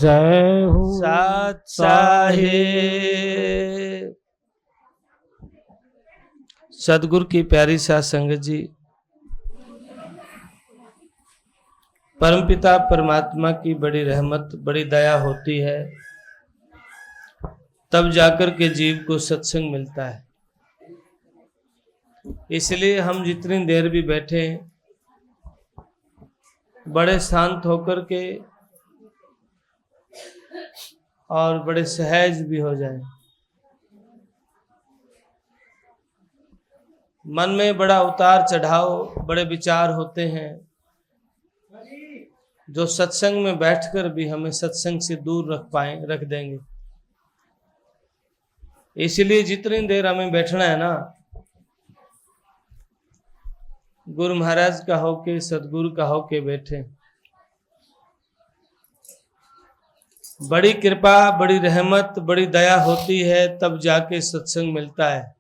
जय हो सात साहेब। सदगुरु की प्यारी साध संगत जी, परमपिता परमात्मा की बड़ी रहमत बड़ी दया होती है, तब जाकर के जीव को सत्संग मिलता है। इसलिए हम जितनी देर भी बैठे बड़े शांत होकर के और बड़े सहज भी हो जाए। मन में बड़ा उतार चढ़ाव बड़े विचार होते हैं जो सत्संग में बैठकर भी हमें सत्संग से दूर रख देंगे। इसलिए जितनी देर हमें बैठना है ना, गुरु महाराज का होके सदगुरु का होके बैठे। बड़ी कृपा बड़ी रहमत बड़ी दया होती है, तब जाके सत्संग मिलता है।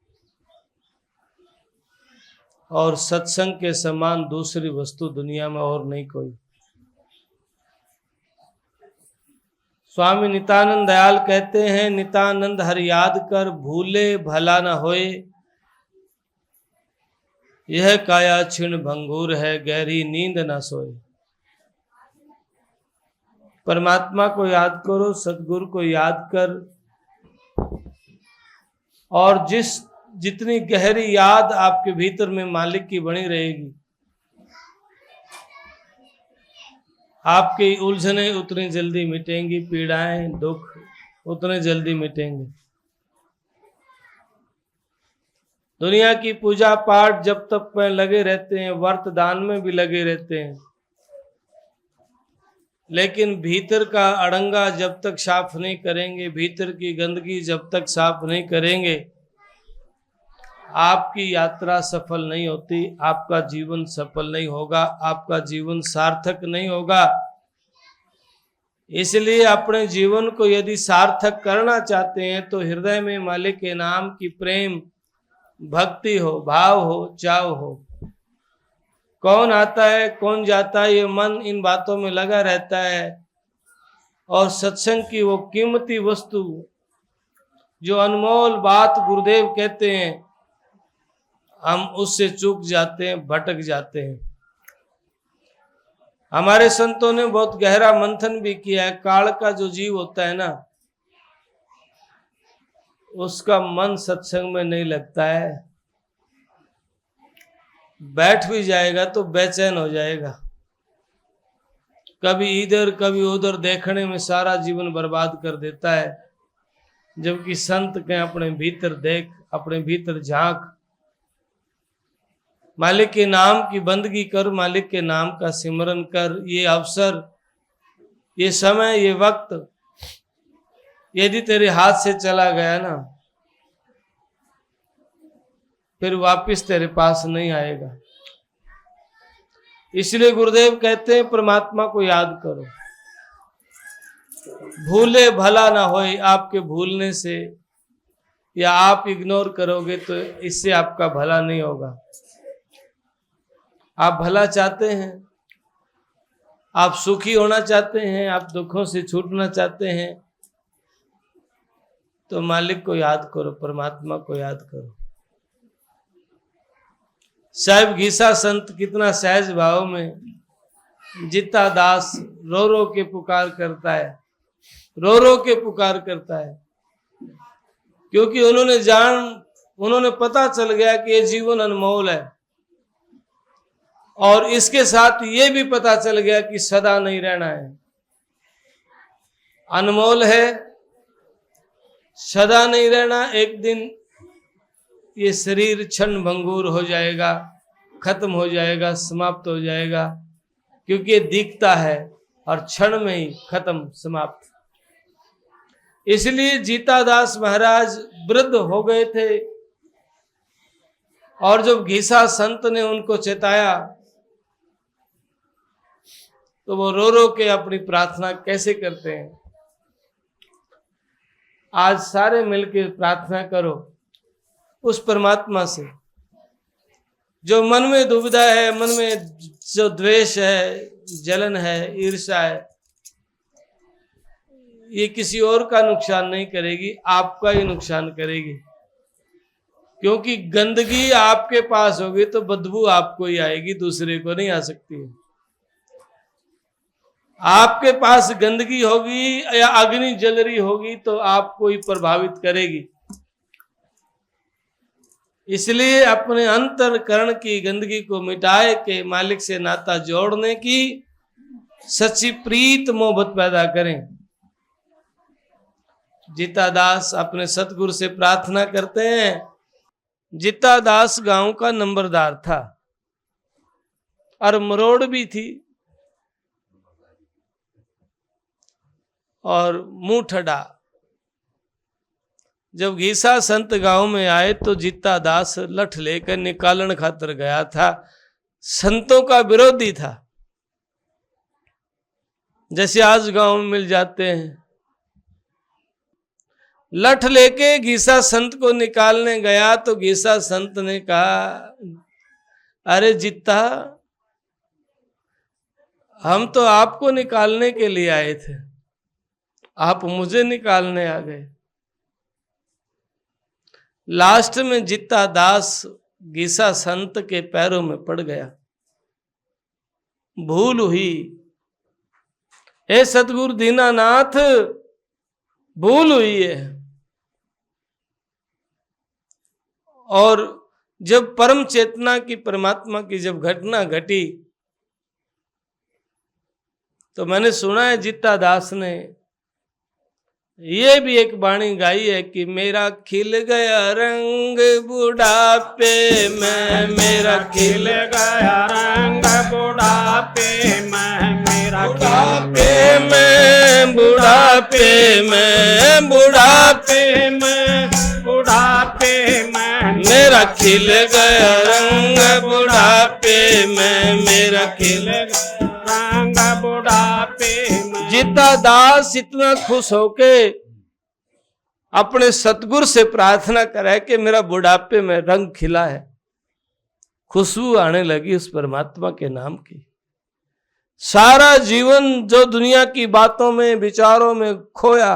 और सत्संग के समान दूसरी वस्तु दुनिया में और नहीं कोई। स्वामी नित्यानंद दयाल कहते हैं, नित्यानंद हर याद कर भूले भला न होए, यह काया क्षीण भंगुर है गहरी नींद न सोए। परमात्मा को याद करो, सदगुरु को याद कर, और जितनी गहरी याद आपके भीतर में मालिक की बनी रहेगी, आपकी उलझने उतनी जल्दी मिटेंगी, पीड़ाएं दुख उतने जल्दी मिटेंगे। दुनिया की पूजा पाठ जब तक में लगे रहते हैं, व्रत दान में भी लगे रहते हैं, लेकिन भीतर का अड़ंगा जब तक साफ नहीं करेंगे, भीतर की गंदगी जब तक साफ नहीं करेंगे, आपकी यात्रा सफल नहीं होती, आपका जीवन सफल नहीं होगा, आपका जीवन सार्थक नहीं होगा। इसलिए अपने जीवन को यदि सार्थक करना चाहते हैं तो हृदय में मालिक के नाम की प्रेम भक्ति हो, भाव हो, चाव हो। कौन आता है कौन जाता है, ये मन इन बातों में लगा रहता है। और सत्संग की वो कीमती वस्तु, जो अनमोल बात गुरुदेव कहते हैं, हम उससे चूक जाते हैं, भटक जाते हैं। हमारे संतों ने बहुत गहरा मंथन भी किया है। काल का जो जीव होता है ना, उसका मन सत्संग में नहीं लगता है। बैठ भी जाएगा तो बेचैन हो जाएगा, कभी इधर कभी उधर देखने में सारा जीवन बर्बाद कर देता है। जबकि संत के अपने भीतर देख, अपने भीतर झांक, मालिक के नाम की बंदगी कर, मालिक के नाम का सिमरन कर। ये अवसर, ये समय, ये वक्त यदि तेरे हाथ से चला गया ना, फिर वापस तेरे पास नहीं आएगा। इसलिए गुरुदेव कहते हैं, परमात्मा को याद करो, भूले भला ना होए। आपके भूलने से या आप इग्नोर करोगे तो इससे आपका भला नहीं होगा। आप भला चाहते हैं, आप सुखी होना चाहते हैं, आप दुखों से छूटना चाहते हैं, तो मालिक को याद करो, परमात्मा को याद करो। साहिब घीसा संत कितना सहज भाव में जिता दास रो रो के पुकार करता है, रो रो के पुकार करता है। क्योंकि उन्होंने पता चल गया कि ये जीवन अनमोल है, और इसके साथ ये भी पता चल गया कि सदा नहीं रहना है। अनमोल है, सदा नहीं रहना। एक दिन ये शरीर क्षण भंगुर हो जाएगा, खत्म हो जाएगा, समाप्त हो जाएगा, क्योंकि ये दिखता है और क्षण में ही खत्म समाप्त। इसलिए जीतादास महाराज वृद्ध हो गए थे, और जब घीसा संत ने उनको चेताया तो वो रो रो के अपनी प्रार्थना कैसे करते हैं। आज सारे मिलकर प्रार्थना करो उस परमात्मा से जो मन में दुविधा है, मन में जो द्वेष है, जलन है, ईर्ष्या है, ये किसी और का नुकसान नहीं करेगी, आपका ही नुकसान करेगी। क्योंकि गंदगी आपके पास होगी तो बदबू आपको ही आएगी, दूसरे को नहीं आ सकती है। आपके पास गंदगी होगी या अग्नि जल रही होगी तो आपको ही प्रभावित करेगी। इसलिए अपने अंतरकरण की गंदगी को मिटाए के मालिक से नाता जोड़ने की सच्ची प्रीत मोहब्बत पैदा करें। जीता दास अपने सतगुरु से प्रार्थना करते हैं। जीता दास गांव का नंबरदार था और मरोड़ भी थी और मुंह ठड़ा। जब घीसा संत गांव में आए तो जीता दास लठ लेकर निकालन खातर गया था। संतों का विरोधी था, जैसे आज गांव में मिल जाते हैं। लठ लेके घीसा संत को निकालने गया तो घीसा संत ने कहा, अरे जीता, हम तो आपको निकालने के लिए आए थे, आप मुझे निकालने आ गए। लास्ट में जीता दास घीसा संत के पैरों में पड़ गया। भूल हुई, हे सतगुरु दीनानाथ, भूल हुई है। और जब परम चेतना की, परमात्मा की जब घटना घटी तो मैंने सुना है जीता दास ने ये भी एक वाणी गाई है कि मेरा खिल गया रंग बुढ़ापे में, मेरा खिल गया रंग बुढ़ापे में, मेरा बुढ़ापे में, बुढ़ापे में, बुढ़ापे में, बुढ़ापे में, मेरा खिल गया रंग बुढ़ापे में, मेरा खिल रंग बुढ़ापे में। जीता दास इतना खुश होके अपने सतगुरु से प्रार्थना करे कि मेरा बुढ़ापे में रंग खिला है। खुशबू आने लगी उस परमात्मा के नाम की। सारा जीवन जो दुनिया की बातों में, विचारों में खोया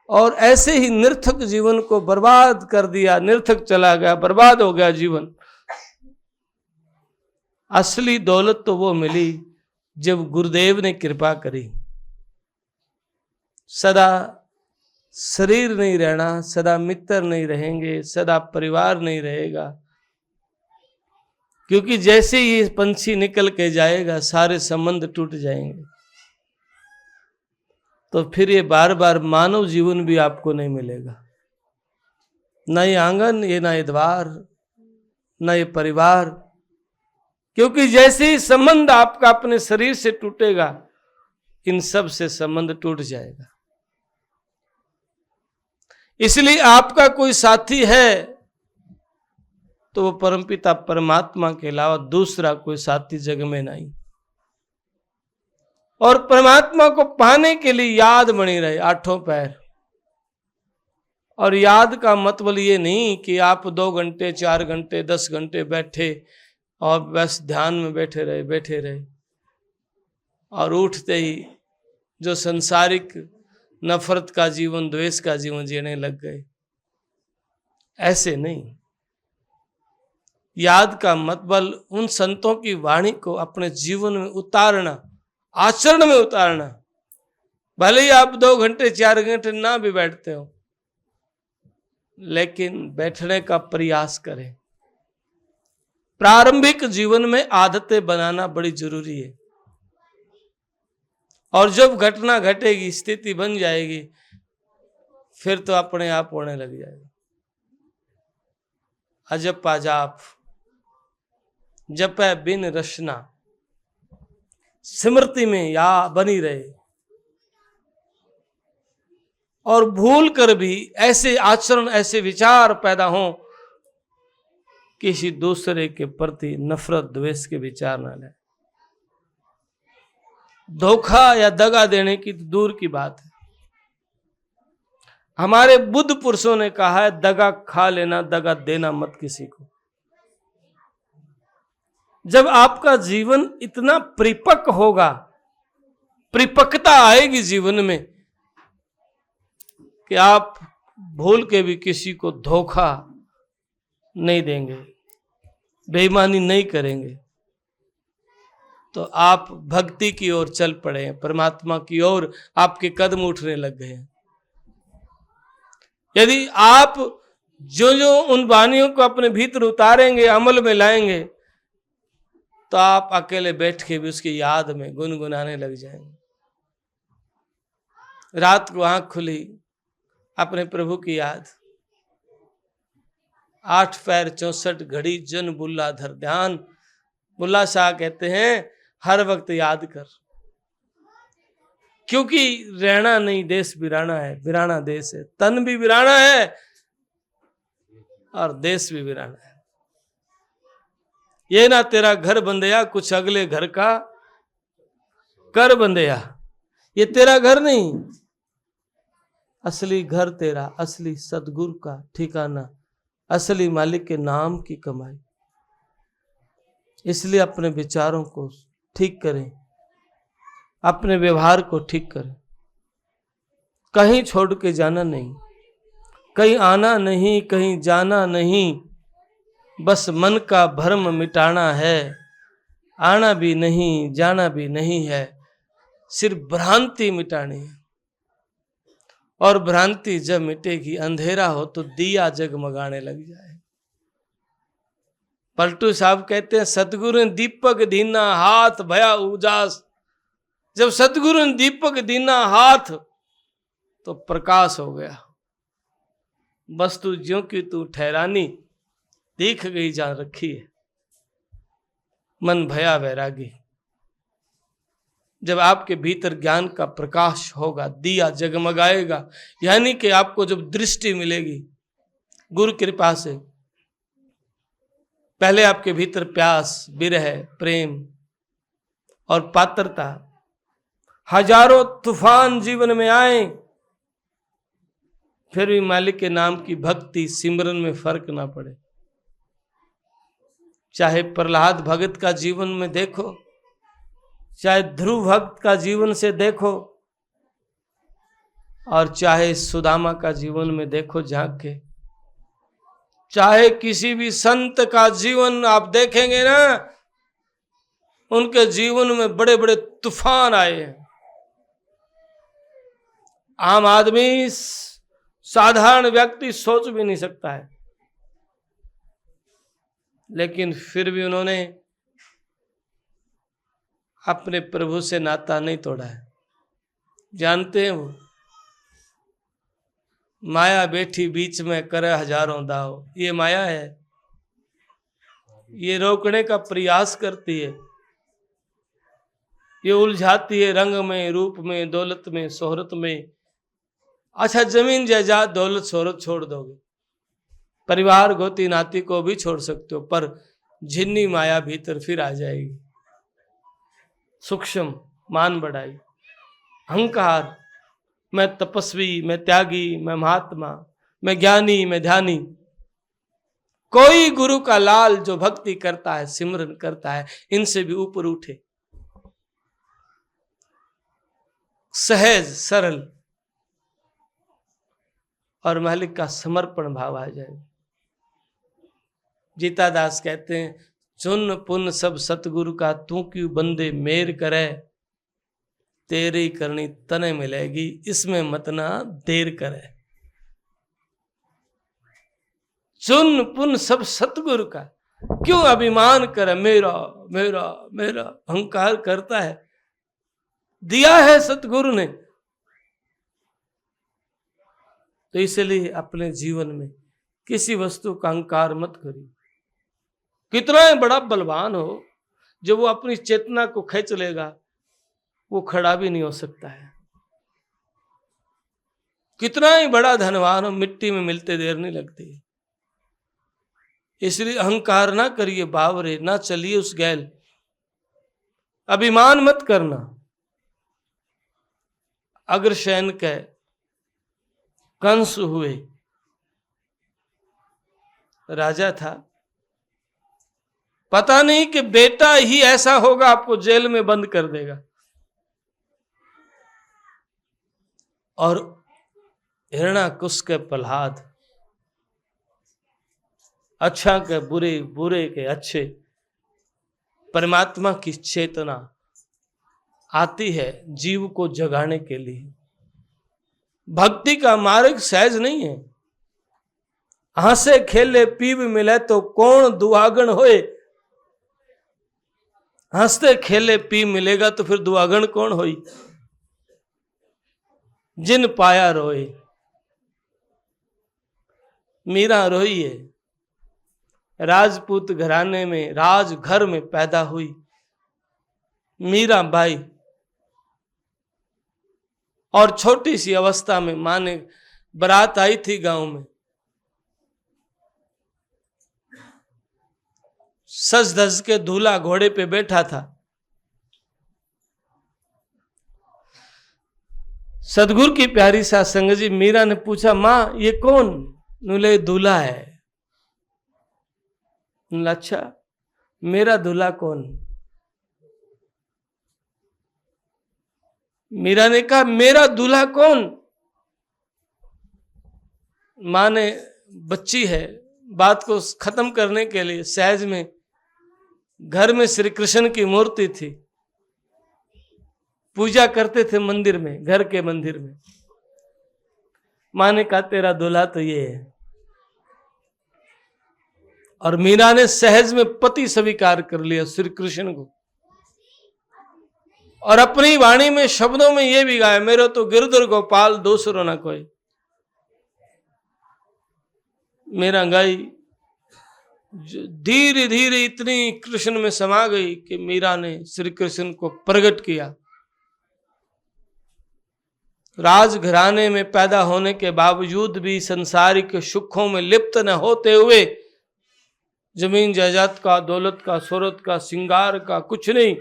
और ऐसे ही निर्थक जीवन को बर्बाद कर दिया, निर्थक चला गया, बर्बाद हो गया जीवन। असली दौलत तो वो मिली जब गुरुदेव ने कृपा करी। सदा शरीर नहीं रहना, सदा मित्र नहीं रहेंगे, सदा परिवार नहीं रहेगा। क्योंकि जैसे ही पंछी निकल के जाएगा सारे संबंध टूट जाएंगे। तो फिर ये बार बार मानव जीवन भी आपको नहीं मिलेगा। न ये आंगन, ये ना ये द्वार, न ये परिवार। क्योंकि जैसे ही संबंध आपका अपने शरीर से टूटेगा, इन सब से संबंध टूट जाएगा। इसलिए आपका कोई साथी है तो वो परमपिता परमात्मा के अलावा दूसरा कोई साथी जग में नहीं। और परमात्मा को पाने के लिए याद बनी रहे आठों पैर। और याद का मतलब ये नहीं कि आप 2 घंटे, 4 घंटे, 10 घंटे बैठे और बस ध्यान में बैठे रहे और उठते ही जो संसारिक नफरत का जीवन, द्वेष का जीवन जीने लग गए। ऐसे नहीं। याद का मतलब उन संतों की वाणी को अपने जीवन में उतारना, आचरण में उतारना। भले ही आप 2 घंटे 4 घंटे ना भी बैठते हो, लेकिन बैठने का प्रयास करें। प्रारंभिक जीवन में आदतें बनाना बड़ी जरूरी है। और जब घटना घटेगी, स्थिति बन जाएगी, फिर तो अपने आप होने लग जाएगा। अजप जाप जपै बिन रचना, स्मृति में या बनी रहे। और भूल कर भी ऐसे आचरण, ऐसे विचार पैदा हों, किसी दूसरे के प्रति नफरत द्वेष के विचार न लाए। धोखा या दगा देने की दूर की बात है। हमारे बुद्ध पुरुषों ने कहा है, दगा खा लेना, दगा देना मत किसी को। जब आपका जीवन इतना परिपक्व होगा, परिपक्वता आएगी जीवन में कि आप भूल के भी किसी को धोखा नहीं देंगे, बेईमानी नहीं करेंगे, तो आप भक्ति की ओर चल पड़े, परमात्मा की ओर आपके कदम उठने लग गए। यदि आप जो जो उन वाणियों को अपने भीतर उतारेंगे, अमल में लाएंगे, तो आप अकेले बैठ के भी उसकी याद में गुनगुनाने लग जाएंगे। रात को आंख खुली, अपने प्रभु की याद, 8 पैर 64 घड़ी जन बुल्ला धर ध्यान। बुल्ला शाह कहते हैं हर वक्त याद कर, क्योंकि रहना नहीं देश वीराना है, वीराना देश है, तन भी वीराना है और देश भी वीराना है। ये ना तेरा घर बंदया कुछ अगले घर का कर बंदया, ये तेरा घर नहीं, असली घर तेरा, असली सतगुरु का ठिकाना, असली मालिक के नाम की कमाई। इसलिए अपने विचारों को ठीक करें, अपने व्यवहार को ठीक करें, कहीं छोड़ के जाना नहीं, कहीं आना नहीं, कहीं जाना नहीं, बस मन का भ्रम मिटाना है, आना भी नहीं जाना भी नहीं है, सिर्फ भ्रांति मिटानी है। और भ्रांति जब मिटेगी, अंधेरा हो तो दिया जगमगाने लग जाए। पलटू साहब कहते हैं सतगुरु ने दीपक दीना हाथ भया उजास। जब सतगुरु ने दीपक दीना हाथ तो प्रकाश हो गया। वस्तु ज्यों की तू ठहरानी, दिख गई जान रखी है, मन भया वैरागी। जब आपके भीतर ज्ञान का प्रकाश होगा, दिया जगमगाएगा, यानी कि आपको जब दृष्टि मिलेगी गुरु कृपा से, पहले आपके भीतर प्यास, विरह, प्रेम और पात्रता, हजारों तूफान जीवन में आए, फिर भी मालिक के नाम की भक्ति सिमरन में फर्क ना पड़े। चाहे प्रहलाद भगत का जीवन में देखो, चाहे ध्रुव भक्त का जीवन से देखो, और चाहे सुदामा का जीवन में देखो झांक के, चाहे किसी भी संत का जीवन आप देखेंगे ना, उनके जीवन में बड़े बड़े तूफान आए हैं। आम आदमी, साधारण व्यक्ति सोच भी नहीं सकता है, लेकिन फिर भी उन्होंने अपने प्रभु से नाता नहीं तोड़ा है। जानते हैं वो, माया बैठी बीच में करे हजारों दाव। ये माया है, ये रोकने का प्रयास करती है, ये उलझाती है रंग में, रूप में, दौलत में, शोहरत में। अच्छा, जमीन जायदाद दौलत शोहरत छोड़ दोगे, परिवार गोती नाती को भी छोड़ सकते हो, पर झिन्नी माया भीतर फिर आ जाएगी। सूक्ष्म मान बढ़ाई, अहंकार, मैं तपस्वी, मैं त्यागी, मैं महात्मा, मैं ज्ञानी, मैं ध्यानी। कोई गुरु का लाल जो भक्ति करता है, सिमरन करता है, इनसे भी ऊपर उठे, सहज सरल और मालिक का समर्पण भाव आ जाए। जीता दास कहते हैं, चुन पुन सब सतगुरु का, तू क्यों बंदे मेर करे, तेरी करनी तने मिलेगी, इसमें मत ना देर करे। चुन पुन सब सतगुरु का, क्यों अभिमान करे, मेरा मेरा मेरा अहंकार करता है। दिया है सतगुरु ने, तो इसलिए अपने जीवन में किसी वस्तु का अहंकार मत करिए। कितना ही बड़ा बलवान हो, जब वो अपनी चेतना को खींच लेगा, वो खड़ा भी नहीं हो सकता है। कितना ही बड़ा धनवान हो, मिट्टी में मिलते देर नहीं लगती। इसलिए अहंकार ना करिए बावरे, ना चलिए उस गैल, अभिमान मत करना। अग्रसेन के कंस हुए, राजा था, पता नहीं कि बेटा ही ऐसा होगा आपको जेल में बंद कर देगा। और हिरण्याकुश के प्रहलाद, अच्छा के बुरे, बुरे के अच्छे, परमात्मा की चेतना आती है जीव को जगाने के लिए। भक्ति का मार्ग सहज नहीं है। हंसे खेले पीब मिले तो कौन दुआगन होए। हंसते खेले पी मिलेगा तो फिर दुआगन कौन होई। जिन पाया रोए। मीरा रोई है, राजपूत घराने में, राज घर में पैदा हुई मीरा बाई, और छोटी सी अवस्था में मां ने बारात आई थी गांव में, सज धज के दूल्हा घोड़े पे बैठा था। सदगुरु की प्यारी सास संगत जी, मीरा ने पूछा, मां ये कौन? नूले दूल्हा है। अच्छा, मेरा दूल्हा कौन? मीरा ने कहा, मेरा दूल्हा कौन? मां ने, बच्ची है, बात को खत्म करने के लिए सहज में, घर में श्री कृष्ण की मूर्ति थी, पूजा करते थे मंदिर में, घर के मंदिर में। मां ने कहा, तेरा दूल्हा तो ये है। और मीरा ने सहज में पति स्वीकार कर लिया श्री कृष्ण को, और अपनी वाणी में, शब्दों में ये भी गाया, मेरे तो गिरधर गोपाल दूसरो न कोई। मेरा गाई धीरे धीरे इतनी कृष्ण में समा गई कि मीरा ने श्री कृष्ण को प्रकट किया। राजघराने में पैदा होने के बावजूद भी संसारिक सुखों में लिप्त न होते हुए, जमीन जायदाद का, दौलत का, शोहरत का, श्रृंगार का कुछ नहीं,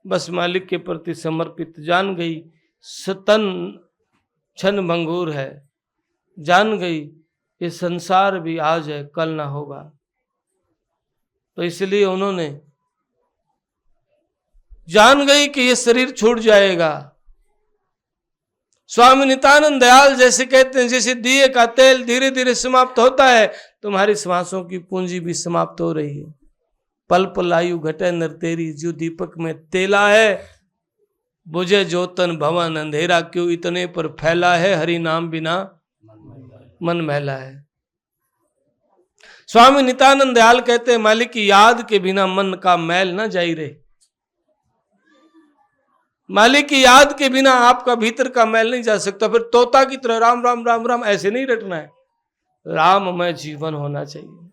बस मालिक के प्रति समर्पित जान गई। सतन क्षण भंगुर है, जान गई ये संसार भी आज है, कल ना होगा। तो इसलिए उन्होंने जान गई कि ये शरीर छूट जाएगा। स्वामी नित्यानंद दयाल जैसे कहते हैं, जैसे दिए का तेल धीरे धीरे समाप्त होता है, तुम्हारी श्वासों की पूंजी भी समाप्त हो रही है। पल पल आयु घटे नर तेरी, जो दीपक में तेला है, बुझे जोतन भवन अंधेरा, क्यों इतने पर फैला है, हरि नाम बिना मन मैला है। स्वामी नित्यानंद दयाल कहते हैं, मालिक की याद के बिना मन का मैल ना जाई रहे। मालिक की याद के बिना आपका भीतर का मैल नहीं जा सकता। फिर तोता की तरह राम राम राम राम ऐसे नहीं रटना है, राममय जीवन होना चाहिए,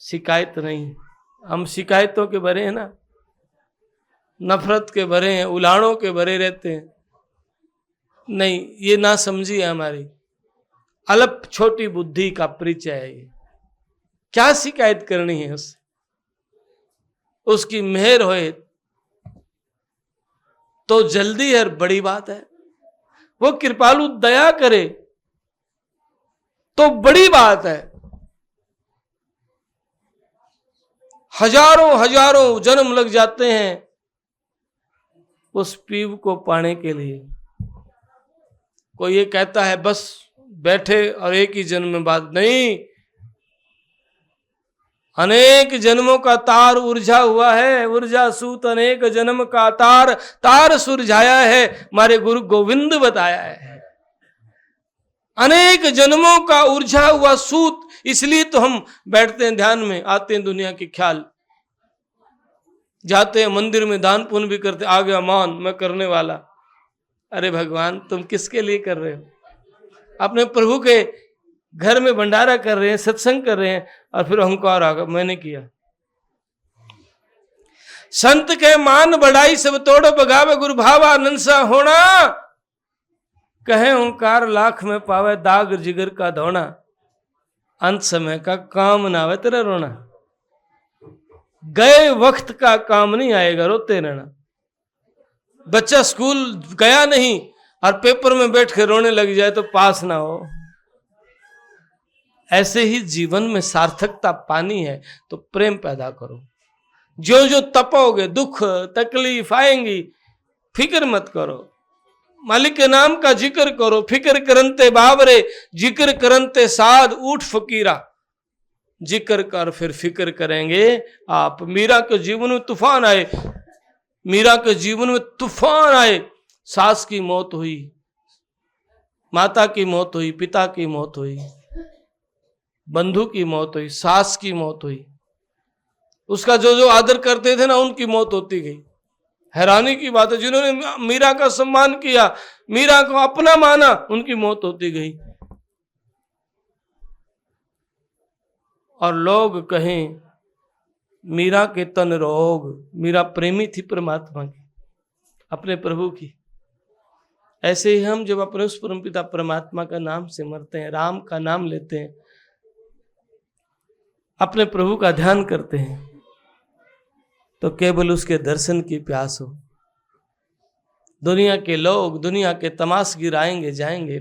शिकायत नहीं। हम शिकायतों के भरे हैं ना, नफरत के भरे हैं, उलाड़ों के भरे रहते हैं। नहीं, ये ना समझी है हमारी अल्प छोटी बुद्धि का परिचय है। ये क्या शिकायत करनी है उससे? उसकी मेहर होए तो जल्दी है, बड़ी बात है। वो कृपालु दया करे तो बड़ी बात है। हजारों हजारों जन्म लग जाते हैं उस पीव को पाने के लिए। कोई ये कहता है बस बैठे और एक ही जन्म में बात नहीं, अनेक जन्मों का तार उलझा हुआ है। ऊर्जा सूत अनेक जन्म का तार, तार सुलझाया है, हमारे गुरु गोविंद बताया है। अनेक जन्मों का उलझा हुआ सूत, इसलिए तो हम बैठते हैं ध्यान में, आते हैं दुनिया के ख्याल, जाते हैं मंदिर में, दान पुण्य भी करते, आ गया मान मैं करने वाला। अरे भगवान, तुम किसके लिए कर रहे हो? अपने प्रभु के घर में भंडारा कर रहे हैं, सत्संग कर रहे हैं, और फिर अहंकार आ गया मैंने किया। संत के मान बढ़ाई सब तोड़ बगावे, गुरु भावा नंसा होना, कहे ओंकार लाख में पावे, दाग जिगर का धोना, अंत समय का काम ना आवे तेरा रोना। गए वक्त का काम नहीं आएगा, रोते रहना। बच्चा स्कूल गया नहीं और पेपर में बैठ के रोने लग जाए तो पास ना हो। ऐसे ही जीवन में सार्थकता पानी है तो प्रेम पैदा करो। जो जो तपोगे, दुख तकलीफ आएंगी, फिक्र मत करो, मालिक के नाम का जिक्र करो। फिक्र करनते बाबरे, जिक्र करनते साध, उठ फकीरा। जिक्र कर फिर फिक्र करेंगे आप। मीरा के जीवन में तूफान आए, मीरा के जीवन में तूफान आए। सास की मौत हुई, माता की मौत हुई, पिता की मौत हुई, बंधु की मौत हुई, सास की मौत हुई। उसका जो जो आदर करते थे ना, उनकी मौत होती गई। हैरानी की बात है, जिन्होंने मीरा का सम्मान किया, मीरा को अपना माना, उनकी मौत होती गई। और लोग कहें मीरा के तन रोग। मीरा प्रेमी थी परमात्मा की, अपने प्रभु की। ऐसे ही हम जब अपने उस परमपिता परमात्मा का नाम सिमरते हैं, राम का नाम लेते हैं, अपने प्रभु का ध्यान करते हैं, तो केवल उसके दर्शन की प्यास हो। दुनिया के लोग, दुनिया के तमाशगीर आएंगे जाएंगे,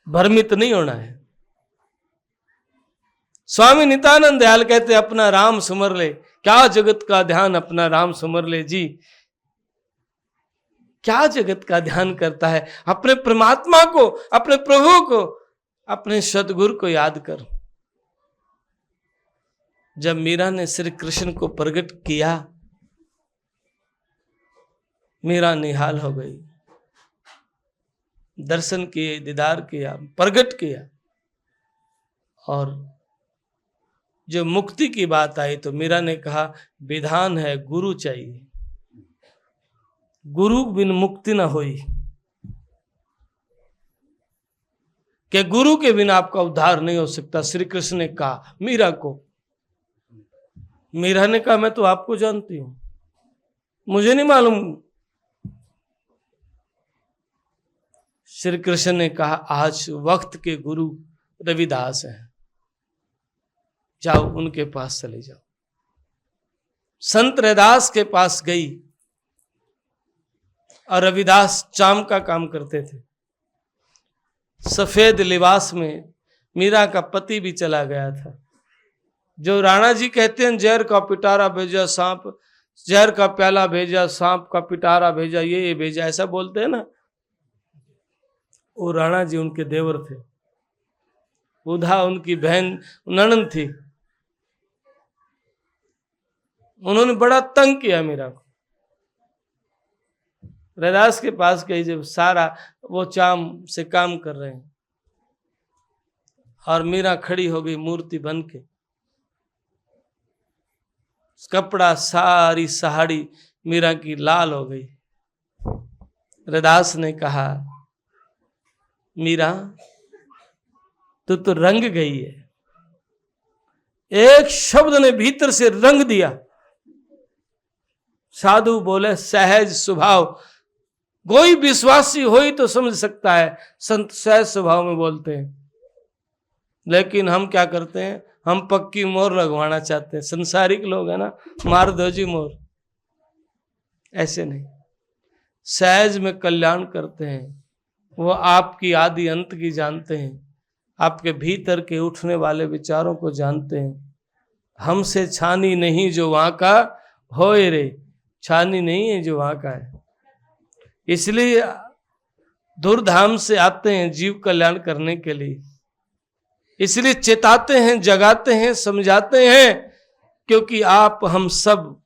भ्रमित नहीं होना है। स्वामी नित्यानंद दयाल कहते अपना राम सुमर ले, क्या जगत का ध्यान अपना राम सुमर ले जी। क्या जगत का ध्यान करता है? अपने परमात्मा को, अपने प्रभु को, अपने सदगुरु को याद कर। जब मीरा ने श्री कृष्ण को प्रकट किया, मीरा निहाल हो गई। दर्शन किए, दीदार किया, प्रकट किया। और जो मुक्ति की बात आई तो मीरा ने कहा विधान है, गुरु चाहिए, गुरु बिन मुक्ति न होई। कि गुरु के बिना आपका उद्धार नहीं हो सकता। श्री कृष्ण ने कहा मीरा को। मीरा ने कहा मैं तो आपको जानती हूं, मुझे नहीं मालूम। श्री कृष्ण ने कहा आज वक्त के गुरु रविदास हैं, जाओ उनके पास चले जाओ। संत रविदास के पास गई और रविदास चाम का काम करते थे। सफेद लिबास में मीरा का पति भी चला गया था। जो राणा जी कहते हैं जहर का पिटारा भेजा सांप, जहर का प्याला भेजा सांप का पिटारा भेजा, ये भेजा, ऐसा बोलते हैं ना। वो राणा जी उनके देवर थे, उधा उनकी बहन ननद थी। उन्होंने बड़ा तंग किया मीरा को। रविदास के पास गई, जब सारा वो चाम से काम कर रहे हैं और मीरा खड़ी हो गई मूर्ति बन के। कपड़ा सारी साड़ी मीरा की लाल हो गई। रविदास ने कहा मीरा तू तो रंग गई है। एक शब्द ने भीतर से रंग दिया। साधु बोले सहज स्वभाव। कोई विश्वासी हो ही तो समझ सकता है, संत सहज स्वभाव में बोलते हैं। लेकिन हम क्या करते हैं, हम पक्की मोहर लगवाना चाहते हैं। संसारिक लोग है ना, मार दो जी मोहर। ऐसे नहीं, सहज में कल्याण करते हैं। वो आपकी आदि अंत की जानते हैं, आपके भीतर के उठने वाले विचारों को जानते हैं। हमसे छानी नहीं जो वहां का होए रे, छानी नहीं है जो वहां का है। इसलिए दूरधाम से आते हैं जीव कल्याण करने के लिए। इसलिए चेताते हैं, जगाते हैं, समझाते हैं, क्योंकि आप हम सब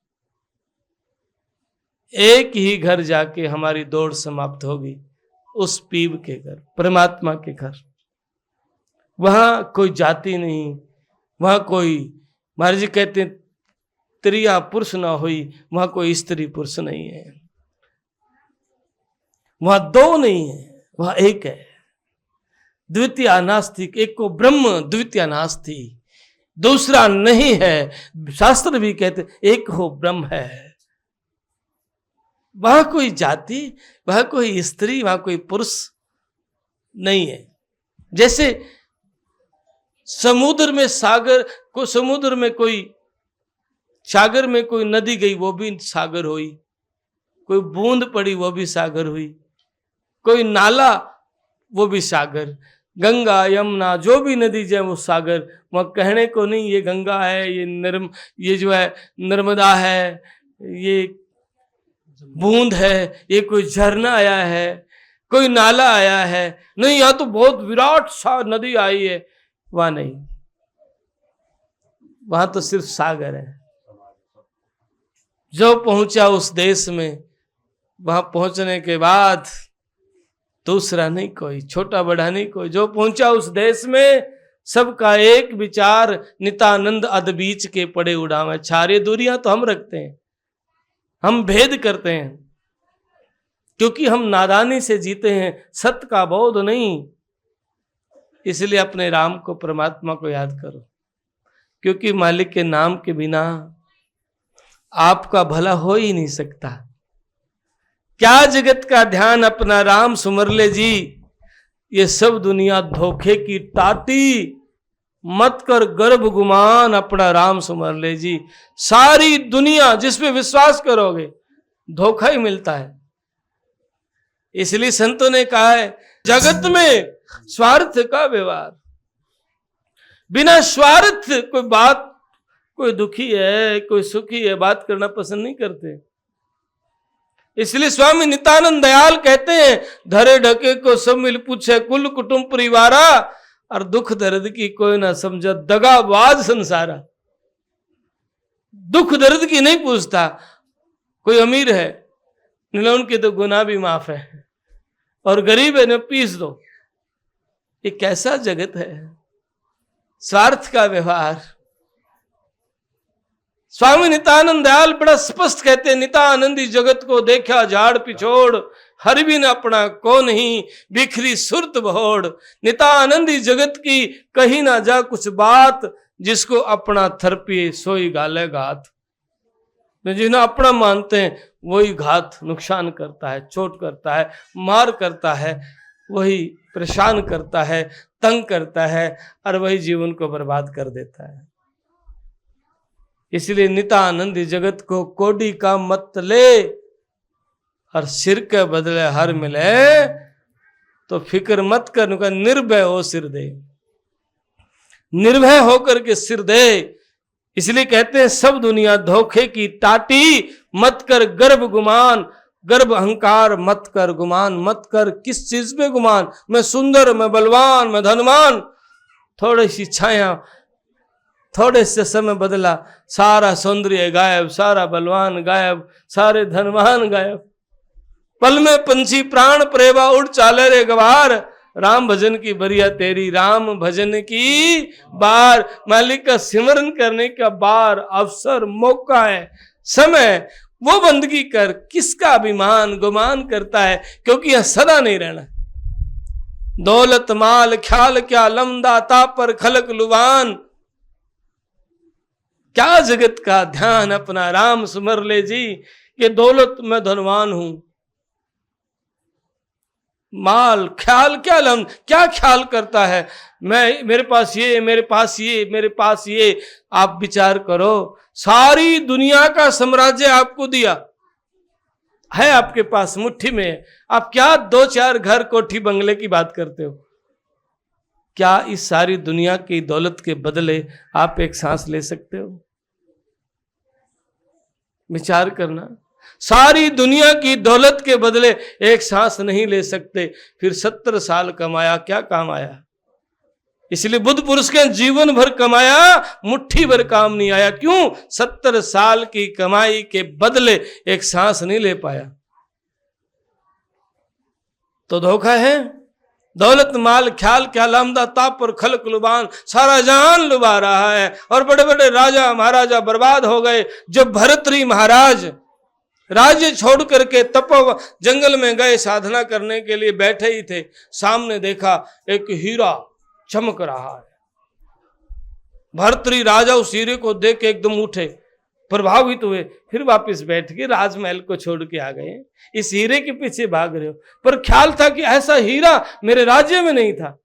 एक ही घर जाके हमारी दौड़ समाप्त होगी, उस पीव के घर, परमात्मा के घर। वहां कोई जाति नहीं, वहां कोई, महाराज जी कहते हैं त्रिया पुरुष ना हुई, वहां कोई स्त्री पुरुष नहीं है। वहां दो नहीं है, वहां एक है। द्वितीय नास्ति, एक को ब्रह्म, द्वितीय नास्ति, दूसरा नहीं है। शास्त्र भी कहते एक हो ब्रह्म है। वहां कोई जाति, वहां कोई स्त्री, वहां कोई पुरुष नहीं है। जैसे समुद्र में सागर को, समुद्र में कोई, सागर में कोई नदी गई वो भी सागर हुई, कोई बूंद पड़ी वो भी सागर हुई, कोई नाला वो भी सागर। गंगा यमुना जो भी नदी जाए वो सागर। वहां कहने को नहीं ये गंगा है, ये जो है नर्मदा है, ये बूंद है, ये कोई झरना आया है, कोई नाला आया है, नहीं यहां तो बहुत विराट सा नदी आई है, वहां नहीं, वहां तो सिर्फ सागर है। जो पहुंचा उस देश में, वहां पहुंचने के बाद दूसरा नहीं कोई, छोटा बड़ा नहीं कोई, जो पहुंचा उस देश में सबका एक विचार, नितानंद अद बीच के पड़े उड़ावे। छारे दूरियां तो हम रखते हैं, हम भेद करते हैं, क्योंकि हम नादानी से जीते हैं, सत्य का बोध नहीं। इसलिए अपने राम को, परमात्मा को याद करो, क्योंकि मालिक के नाम के बिना आपका भला हो ही नहीं सकता। क्या जगत का ध्यान अपना राम सुमर ले जी, ये सब दुनिया धोखे की टाटी, मत कर गर्भ गुमान अपना राम सुमर ले जी। सारी दुनिया जिस पे विश्वास करोगे धोखा ही मिलता है। इसलिए संतों ने कहा है, जगत में स्वार्थ का व्यवहार, बिना स्वार्थ कोई बात, कोई दुखी है कोई सुखी है, बात करना पसंद नहीं करते। इसलिए स्वामी नित्यानंद दयाल कहते हैं, धरे ढके को सब मिल पूछे कुल कुटुंब परिवारा, और दुख दर्द की कोई ना समझा दगाबाज संसारा। दुख दर्द की नहीं पूछता, कोई अमीर है उनके तो गुनाह भी माफ है, और गरीब है न पीस दो। ये कैसा जगत है, स्वार्थ का व्यवहार। स्वामी नित्यानंद दयाल बड़ा स्पष्ट कहते हैं, नित्यानंदी जगत को देखा झाड़ पिछोड़, हर बिन अपना को नहीं बिखरी सुरत बहोड़। नित्यानंदी जगत की कही ना जा कुछ बात, जिसको अपना थरपी सोई गाले घात। जिन्हें अपना मानते हैं वही घात, नुकसान करता है, चोट करता है, मार करता है, वही परेशान करता है, तंग करता है, और वही जीवन को बर्बाद कर देता है। इसलिए नित्यानंदी जगत को कोडी का मत ले, और सिर के बदले हर मिले, तो फिक्र मत कर, निर्भय हो सिर दे, निर्भय होकर के सिर दे। इसलिए कहते हैं, सब दुनिया धोखे की टाटी, मत कर गर्भ गुमान, गर्भ अहंकार मत कर गुमान। मत कर किस चीज में गुमान, मैं सुंदर, मैं बलवान, मैं धनवान। थोड़ी सी छाया, थोड़े से समय बदला, सारा सौंदर्य गायब, सारा बलवान गायब, सारे धनवान गायब। पल में पंछी प्राण प्रेमा उड़ चाले रे गवार, राम भजन की बरिया तेरी, राम भजन की बार। मालिक का सिमरन करने का बार, अवसर, मौका है, समय, वो बंदगी कर। किसका अभिमान गुमान करता है, क्योंकि यह सदा नहीं रहना। दौलत माल ख्याल क्या लमदाता पर खलक लुबान। क्या जगत का ध्यान अपना राम सुमर ले जी, ये दौलत में धनवान हूं, माल ख्याल क्या लम, क्या ख्याल करता है, मैं मेरे पास ये, मेरे पास ये, मेरे पास ये। आप विचार करो, सारी दुनिया का साम्राज्य आपको दिया है, आपके पास मुट्ठी में है। आप क्या 2-4 घर कोठी बंगले की बात करते हो? क्या इस सारी दुनिया की दौलत के बदले आप एक सांस ले सकते हो? विचार करना, सारी दुनिया की दौलत के बदले एक सांस नहीं ले सकते, फिर 70 साल कमाया क्या काम आया? इसलिए बुद्ध पुरुष के जीवन भर कमाया, मुट्ठी भर काम नहीं आया। क्यों? 70 साल की कमाई के बदले एक सांस नहीं ले पाया, तो धोखा है। दौलत माल ख्याल क्या लामदा ताप पर खलक लुबान, सारा जान लुबा रहा है, और बड़े बड़े राजा महाराजा बर्बाद हो गए। जब भरतरी महाराज राज्य छोड़ करके तपो जंगल में गए, साधना करने के लिए बैठे ही थे, सामने देखा एक हीरा चमक रहा है। भरतरी राजा उस हीरे को देख के एकदम उठे, प्रभावित हुए, फिर वापस बैठ के राजमहल को छोड़ के आ गए। इस हीरे के पीछे भाग रहे हो, पर ख्याल था कि ऐसा हीरा मेरे राज्य में नहीं था।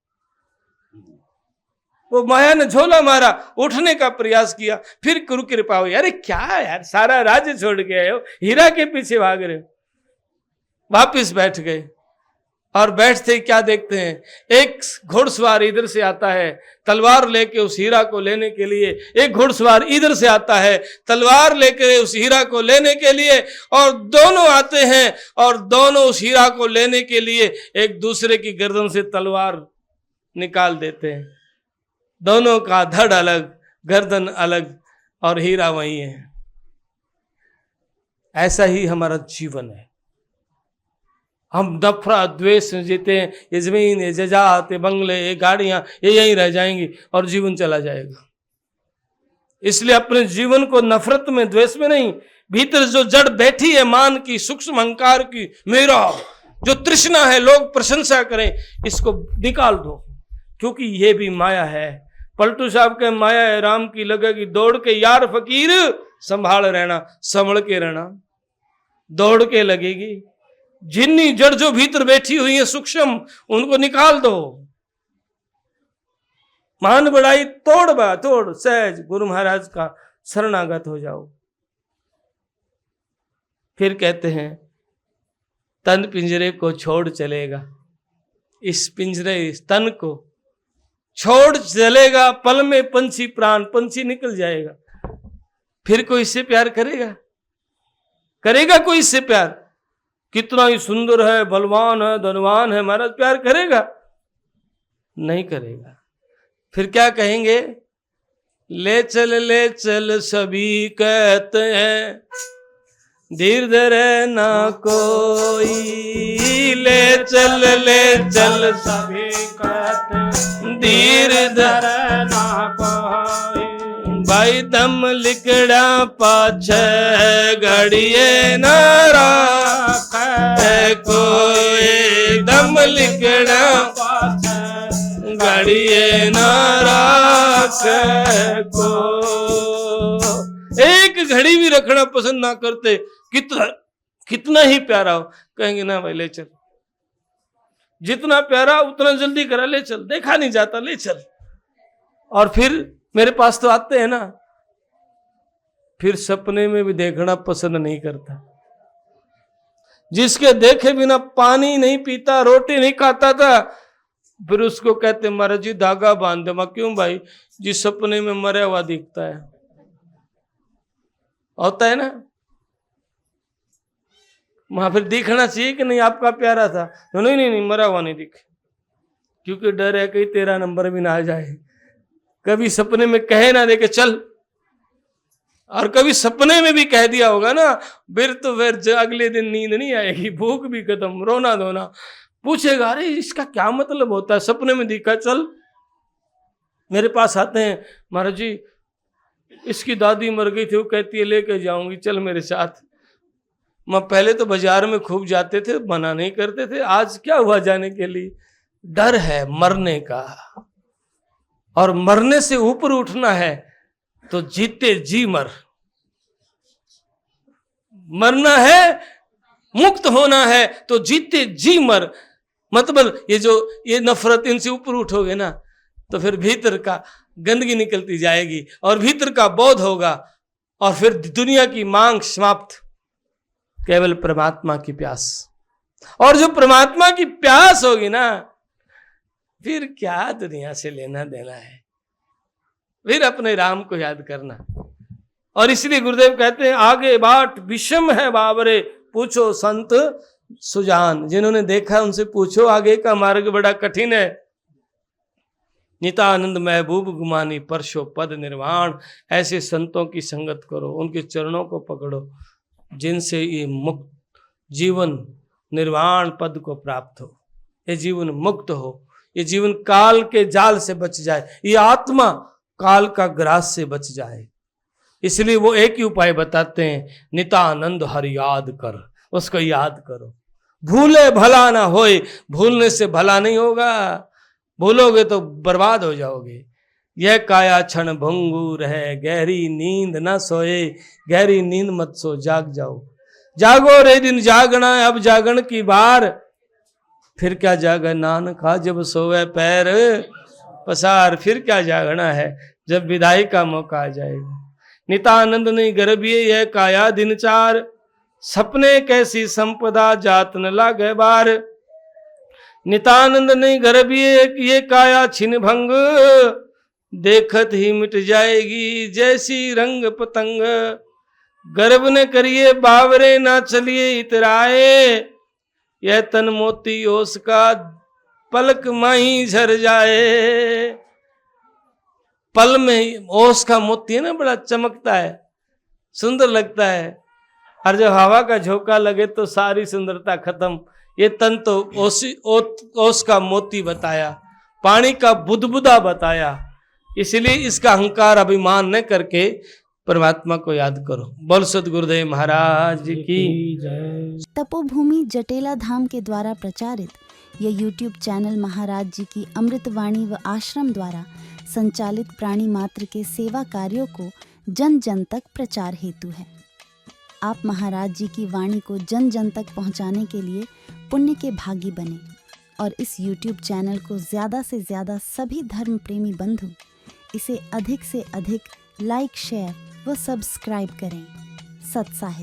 वो माया ने झोला मारा, उठने का प्रयास किया, फिर गुरु कृपा हुई। अरे क्या यार, सारा राज्य छोड़ के आए हो, हीरा के पीछे भाग रहे हो। वापिस बैठ गए। और बैठते ही क्या देखते हैं, एक घुड़सवार इधर से आता है तलवार लेके उस हीरा को लेने के लिए, एक घुड़सवार इधर से आता है तलवार लेके उस हीरा को लेने के लिए, और दोनों आते हैं और दोनों उस हीरा को लेने के लिए एक दूसरे की गर्दन से तलवार निकाल देते हैं। दोनों का धड़ अलग, गर्दन अलग, और हीरा वही है। ऐसा ही हमारा जीवन है। हम नफरत द्वेष से जीते हैं। ये जमीन, ये जजात, ये बंगले, ये गाड़ियां, ये यहीं रह जाएंगी और जीवन चला जाएगा। इसलिए अपने जीवन को नफरत में, द्वेष में नहीं, भीतर जो जड़ बैठी है मान की, सूक्ष्म अहंकार की, मेरा जो तृष्णा है लोग प्रशंसा करें, इसको निकाल दो, क्योंकि ये भी माया है। पलटू साहब के माया है राम की लगेगी दौड़ के, यार फकीर संभाल रहना, संभल के रहना, दौड़ के लगेगी। जिन्नी जड़ जो भीतर बैठी हुई है सूक्ष्म, उनको निकाल दो। मान बढ़ाई तोड़ सहज गुरु महाराज का शरणागत हो जाओ। फिर कहते हैं तन पिंजरे को छोड़ चलेगा, इस पिंजरे इस तन को छोड़ चलेगा, पल में पंछी प्राण, पंछी निकल जाएगा। फिर कोई इससे प्यार करेगा? करेगा कोई इससे प्यार? कितना ही सुंदर है, बलवान है, धनवान है, महाराज प्यार करेगा? नहीं करेगा। फिर क्या कहेंगे? ले चल सभी कहते हैं, धीर धरे ना कोई। ले चल सभी कहते हैं, धीर धरे ना कोई। भाई दम लिकड़ा पाछे घड़िए न राखे कोई, दम लिकड़ा पाछे घड़िए न राखे को। एक घड़ी भी रखना पसंद ना करते, कितना ही प्यारा हो, कहेंगे ना भाई ले चल, जितना प्यारा उतना जल्दी करा, ले चल, देखा नहीं जाता, ले चल। और फिर मेरे पास तो आते हैं ना, फिर सपने में भी देखना पसंद नहीं करता। जिसके देखे बिना पानी नहीं पीता, रोटी नहीं खाता था, फिर उसको कहते महाराज जी धागा बांध दे। क्यों भाई? जिस सपने में मरा हुआ दिखता है, होता है ना, वहां फिर दिखना चाहिए कि नहीं आपका प्यारा था। नहीं, मरा हुआ नहीं दिखे, क्योंकि डर है कहीं तेरा नंबर भी ना आ जाए। कभी सपने में कहे ना दे के चल, और कभी सपने में भी कह दिया होगा ना, फिर अगले दिन नींद नहीं आएगी, भूख भी खत्म, रोना धोना। पूछेगा अरे इसका क्या मतलब होता है? सपने में दिखा, चल। मेरे पास आते हैं, महाराज जी इसकी दादी मर गई थी, वो कहती है लेके जाऊंगी, चल मेरे साथ। मैं पहले तो बाजार में खूब जाते थे, मना नहीं करते थे, आज क्या हुआ जाने के लिए? डर है मरने का, और मरने से ऊपर उठना है तो जीते जी मर। मरना है, मुक्त होना है तो जीते जी मर। मतलब ये नफरत, इनसे ऊपर उठोगे ना तो फिर भीतर का गंदगी निकलती जाएगी और भीतर का बोध होगा, और फिर दुनिया की मांग समाप्त, केवल परमात्मा की प्यास। और जो परमात्मा की प्यास होगी ना, फिर क्या दुनिया से लेना देना है, फिर अपने राम को याद करना। और इसलिए गुरुदेव कहते हैं आगे बाट विषम है बाबरे, पूछो संत सुजान। जिन्होंने देखा उनसे पूछो, आगे का मार्ग बड़ा कठिन है। नितानंद महबूब गुमानी परशो पद निर्वाण। ऐसे संतों की संगत करो, उनके चरणों को पकड़ो, जिनसे ये मुक्त जीवन निर्वाण पद को प्राप्त हो, ये जीवन मुक्त हो, ये जीवन काल के जाल से बच जाए, ये आत्मा काल का ग्रास से बच जाए। इसलिए वो एक ही उपाय बताते हैं, नितानंद हर याद कर, उसको याद करो। भूले भला ना होए, भूलने से भला नहीं होगा, भूलोगे तो बर्बाद हो जाओगे। यह काया क्षण भंगुर है, गहरी नींद न सोए, गहरी नींद मत सो, जाग जाओ। जागो रे दिन जागना है, अब जागण की बार, फिर क्या जागे नानका जब सोवे पैर पसार। फिर क्या जागना है जब विदाई का मौका आ जाएगा। नितानंद नहीं गर्भिए यह काया दिन चार, सपने कैसी संपदा जात न लागे बार। नितानंद ने गर्भ ये काया छिन भंग, देखत ही मिट जाएगी जैसी रंग पतंग। गर्भ ने करिए बावरे ना चलिए इतराए, यह तन मोती ओस का पलक माही झर जाए। पल में ओस का मोती है ना, बड़ा चमकता है, सुंदर लगता है, और जब हवा का झोंका लगे तो सारी सुंदरता खत्म। ये तन तो ओस का मोती बताया, पानी का बुदबुदा बताया। इसलिए इसका अहंकार अभिमान न करके परमात्मा को याद करो। बोल सद्गुरुदेव महाराज की जय। तपोभूमि जटेला धाम के द्वारा प्रचारित यह YouTube चैनल महाराज जी की अमृतवाणी व आश्रम द्वारा संचालित प्राणी मात्र के सेवा कार्यों को जन जन तक प्रचार हेतु है। आप महाराज जी की वाणी को जन जन तक पहुंचाने के लिए पुण्य के भागी बने और इस YouTube चैनल को ज़्यादा से ज़्यादा सभी धर्म प्रेमी बंधु इसे अधिक से अधिक लाइक, शेयर व सब्सक्राइब करें। सत्साहित।